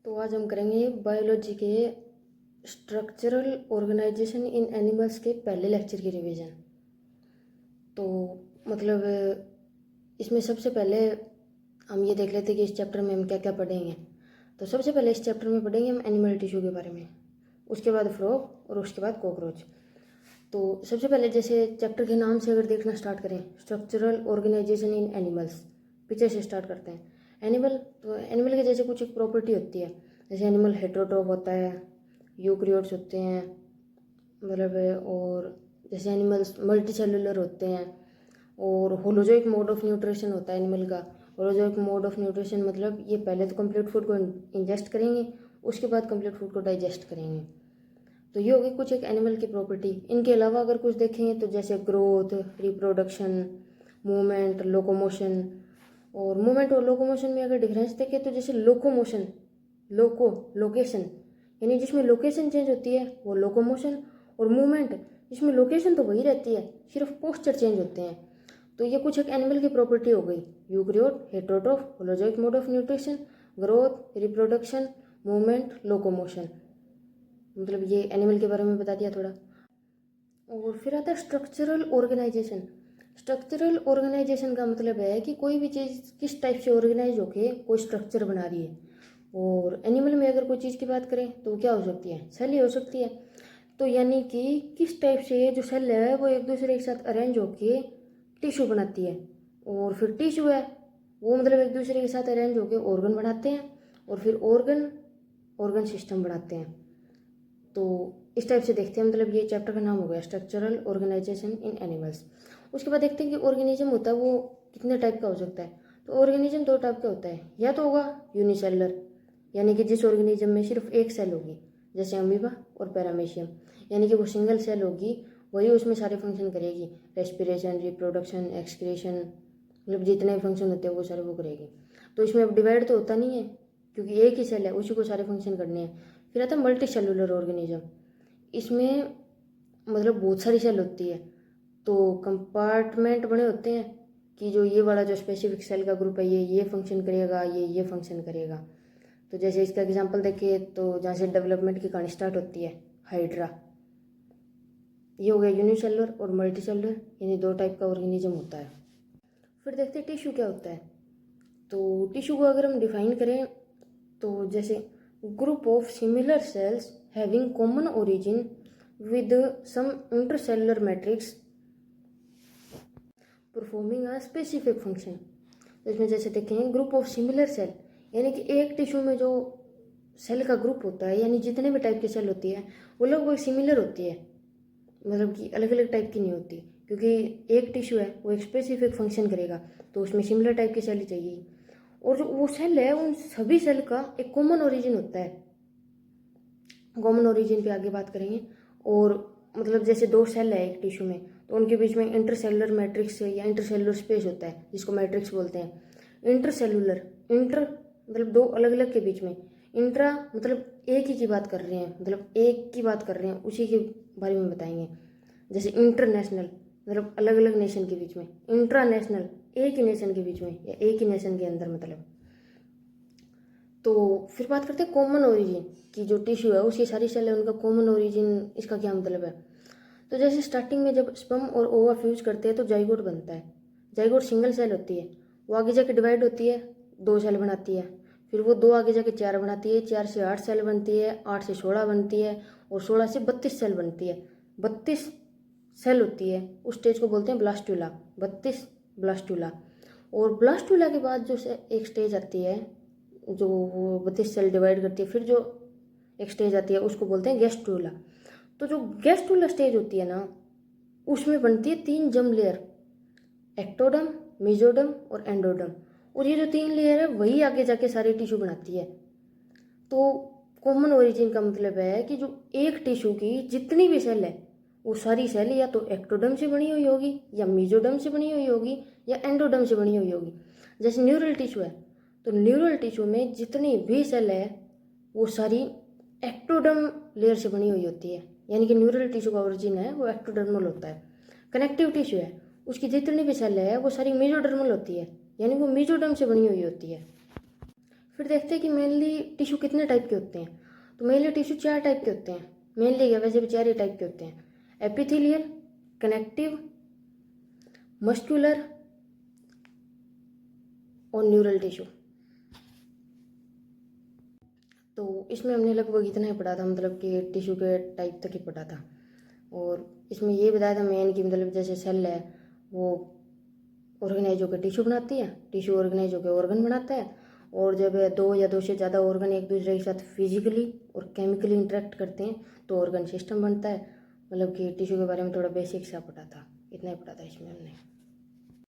तो आज हम करेंगे बायोलॉजी के स्ट्रक्चरल ऑर्गेनाइजेशन इन एनिमल्स के पहले लेक्चर की रिवीजन। तो मतलब इसमें सबसे पहले हम ये देख लेते हैं कि इस चैप्टर में हम क्या क्या पढ़ेंगे। तो सबसे पहले इस चैप्टर में पढ़ेंगे हम एनिमल टिश्यू के बारे में, उसके बाद फ्रॉग और उसके बाद कॉकरोच। तो सबसे पहले जैसे चैप्टर के नाम से अगर देखना स्टार्ट करें, स्ट्रक्चरल ऑर्गेनाइजेशन इन एनिमल्स, पीछे से स्टार्ट करते हैं। एनिमल, तो एनिमल के जैसे कुछ एक प्रॉपर्टी होती है, जैसे एनिमल हेटेरोट्रॉफ होता है, यूकैरियोट्स होते हैं मतलब, और जैसे एनिमल्स मल्टी सेलुलर होते हैं, और होलोजोइक मोड ऑफ न्यूट्रिशन होता है एनिमल का। होलोजोइक मोड ऑफ न्यूट्रिशन मतलब ये पहले तो कंप्लीट फूड को इंजेस्ट करेंगे, उसके बाद कंप्लीट फूड को डाइजेस्ट करेंगे। तो ये होगी कुछ एक एनिमल की प्रॉपर्टी। इनके अलावा अगर कुछ देखेंगे तो जैसे ग्रोथ, रिप्रोडक्शन, मूवमेंट, लोकोमोशन। और मूवमेंट और लोकोमोशन में अगर डिफरेंस देखें तो जैसे लोकोमोशन, लोकेशन यानी जिसमें लोकेशन चेंज होती है वो लोकोमोशन, और मूवमेंट जिसमें लोकेशन तो वही रहती है, सिर्फ पोस्चर चेंज होते हैं। तो ये कुछ एक एनिमल की प्रॉपर्टी हो गई। Eukaryote, heterotroph, holozoic mode of nutrition, growth, reproduction, movement, locomotion. मतलब ये एनिमल के बारे में बता दिया थोड़ा। और फिर आता है स्ट्रक्चरल ऑर्गेनाइजेशन। स्ट्रक्चरल ऑर्गेनाइजेशन का मतलब है कि कोई भी चीज़ किस टाइप से ऑर्गेनाइज होके कोई स्ट्रक्चर बना रही है। और एनिमल में अगर कोई चीज़ की बात करें तो क्या हो सकती है, सेल ही हो सकती है। तो यानी कि किस टाइप से जो सेल है वो एक दूसरे के साथ अरेंज होके टिश्यू बनाती है, और फिर टिश्यू है वो मतलब एक दूसरे के साथ अरेंज होके ऑर्गन बनाते हैं, और फिर ऑर्गन सिस्टम बनाते हैं। तो इस टाइप से देखते हैं, मतलब ये चैप्टर का नाम हो गया स्ट्रक्चरल ऑर्गेनाइजेशन इन एनिमल्स। उसके बाद देखते हैं कि ऑर्गेनिज्म होता है वो कितने टाइप का हो सकता है। तो ऑर्गेनिज्म दो टाइप का होता है, या तो होगा यूनिसेलुलर यानी कि जिस ऑर्गेनिज्म में सिर्फ एक सेल होगी, जैसे अमीबा और पैरामीशियम, यानी कि वो सिंगल सेल होगी, वही उसमें सारे फंक्शन करेगी, रेस्पिरेशन, रिप्रोडक्शन, एक्सक्रीशन, मतलब जितने भी फंक्शन होते हैं वो सारे वो करेगी। तो इसमें अब डिवाइड तो होता नहीं है क्योंकि एक ही सेल है, उसी को सारे फंक्शन करने हैं। फिर आता है मल्टी सेलुलर ऑर्गेनिज्म। इसमें मतलब बहुत सारी सेल होती है, तो कंपार्टमेंट बने होते हैं कि जो ये वाला जो स्पेसिफिक सेल का ग्रुप है ये फंक्शन करेगा, ये फंक्शन करेगा। तो जैसे इसका एग्जांपल देखिए तो जहाँ से डेवलपमेंट की कहानी स्टार्ट होती है, हाइड्रा। ये हो गया यूनिसेलुलर और मल्टी सेलुलर, यानी दो टाइप का ऑर्गेनिज्म होता है। फिर देखते हैं टिश्यू क्या होता है। तो टिश्यू को अगर हम डिफाइन करें तो जैसे group of similar cells having common origin with some intercellular matrix performing a specific function. तो इसमें जैसे देखेंगे ग्रुप ऑफ सिमिलर सेल यानी कि एक टिश्यू में जो सेल का ग्रुप होता है, यानी जितने भी टाइप की सेल होती है वो लगभग सिमिलर होती है, मतलब कि अलग अलग टाइप की नहीं होती, क्योंकि एक टिश्यू है वो एक स्पेसिफिक फंक्शन करेगा तो उसमें सिमिलर टाइप की सेल ही चाहिए। और जो वो सेल है उन सभी सेल का एक कॉमन ओरिजिन होता है। कॉमन ओरिजिन पे आगे बात करेंगे। और मतलब जैसे दो सेल है एक टिश्यू में तो उनके बीच में इंटरसेलुलर मैट्रिक्स या इंटरसेलुलर स्पेस होता है जिसको मैट्रिक्स बोलते हैं। इंटरसेलुलर, इंटर मतलब दो अलग अलग के बीच में, इंट्रा मतलब एक ही की बात कर रहे हैं, मतलब एक की बात कर रहे हैं, उसी के बारे में बताएंगे। जैसे इंटरनेशनल मतलब अलग अलग नेशन के बीच में, इंट्रानेशनल एक ही नेशन के बीच में या एक ही नेशन के अंदर मतलब। तो फिर बात करते हैं कॉमन ओरिजिन की, जो टिश्यू है उसकी सारी सेल है उनका कॉमन ओरिजिन, इसका क्या मतलब है। तो जैसे स्टार्टिंग में जब स्पर्म और ओवा फ्यूज करते हैं तो जाइगोट बनता है। जाइगोट सिंगल सेल होती है, वो आगे जाके डिवाइड होती है, दो सेल बनाती है, फिर वो दो आगे जाके चार बनाती है, चार से 8 सेल बनती है, 8 से 16 बनती है, और 16 से 32 सेल बनती है। 32 सेल होती है, उस स्टेज को बोलते हैं ब्लास्टुला, 32 ब्लास्टुला। और ब्लास्टुला के बाद जो एक स्टेज आती है जो वो 32 सेल डिवाइड करती है, फिर जो एक स्टेज आती है उसको बोलते हैं गैस्ट्रुला। तो जो गैस्ट्रुला स्टेज होती है ना उसमें बनती है 3 जर्म लेयर, एक्टोडर्म, मेसोडर्म और एंडोडर्म। और ये जो 3 लेयर है वही आगे जाके सारे टिश्यू बनाती है। तो कॉमन ओरिजिन का मतलब है कि जो एक टिश्यू की जितनी भी सेल है वो सारी सेल या तो एक्टोडर्म से बनी हुई होगी, या मेसोडर्म से बनी हुई होगी, या एंडोडर्म से बनी हुई होगी। जैसे न्यूरल टिश्यू है तो न्यूरल टिश्यू में जितनी भी सेल है वो सारी एक्टोडर्म लेयर से बनी हुई होती है, यानी कि न्यूरल टिश्यू का ओरिजिन है वो एक्टोडर्मल होता है। कनेक्टिव टिश्यू है उसकी जितनी भी सेल है वो सारी मेसोडर्मल होती है, यानी वो मेसोडर्म से बनी हुई होती है। फिर देखते हैं कि मेनली टिश्यू कितने टाइप के होते हैं। तो मेनली टिश्यू 4 टाइप के होते हैं। मेनली क्या, वैसे भी 4 ही टाइप के होते हैं, एपिथेलियल, कनेक्टिव, मस्कुलर और न्यूरल टिश्यू। तो इसमें हमने लगभग इतना ही पढ़ा था, मतलब कि टिश्यू के टाइप तक ही पढ़ा था। और इसमें ये बताया था मेन कि मतलब जैसे सेल है वो ऑर्गेनाइज होकर टिश्यू बनाती है, टिश्यू ऑर्गेनाइज होकर ऑर्गन बनाता है, और जब 2 या 2 से ज़्यादा ऑर्गन एक दूसरे के साथ फिजिकली और केमिकली इंटरेक्ट करते हैं तो ऑर्गन सिस्टम बनता है। मतलब कि टिश्यू के बारे में थोड़ा बेसिक सा पढ़ा था, इतना ही पढ़ा था इसमें हमने।